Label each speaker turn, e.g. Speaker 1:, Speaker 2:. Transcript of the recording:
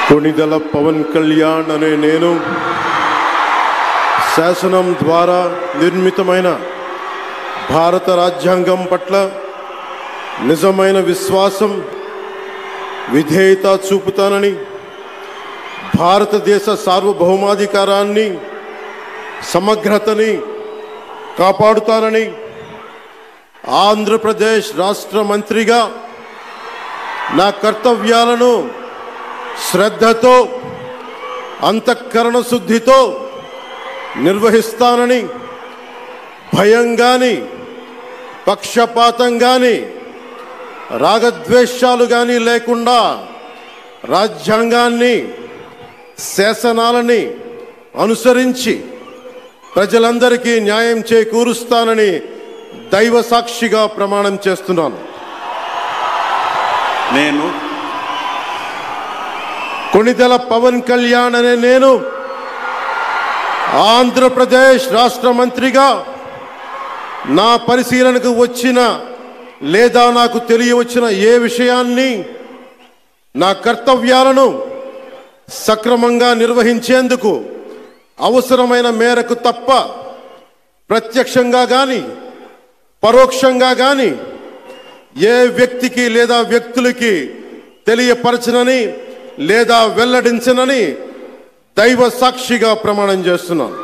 Speaker 1: కొణిదెల పవన్ కళ్యాణ్ అనే నేను శాసనం ద్వారా నిర్మితమైన భారత రాజ్యాంగం పట్ల నిజమైన విశ్వాసం విధేయత చూపుతానని, భారతదేశ సార్వభౌమాధికారాన్ని సమగ్రతని కాపాడుతానని, ఆంధ్రప్రదేశ్ రాష్ట్ర మంత్రిగా నా కర్తవ్యాలను శ్రద్ధతో అంతఃకరణ శుద్ధితో నిర్వహిస్తానని, భయం గాని పక్షపాతం గాని రాగద్వేషాలు గాని లేకుండా రాజ్యాంగాన్ని శాసనాలని అనుసరించి ప్రజలందరికీ న్యాయం చేకూరుస్తానని దైవ సాక్షిగా ప్రమాణం చేస్తున్నాను.
Speaker 2: నేను
Speaker 1: కొణిదెల పవన్ కళ్యాణ్ అనే నేను ఆంధ్రప్రదేశ్ రాష్ట్ర మంత్రిగా నా పరిశీలనకు వచ్చిన లేదా నాకు తెలియవచ్చిన ఏ విషయాన్ని, నా కర్తవ్యాలను సక్రమంగా నిర్వహించేందుకు అవసరమైన మేరకు తప్ప ప్రత్యక్షంగా కానీ పరోక్షంగా కానీ ఏ వ్యక్తికి లేదా వ్యక్తులకి తెలియపరచనని లేదా వెల్లడించనని దైవ సాక్షిగా ప్రమాణం చేస్తున్నాను.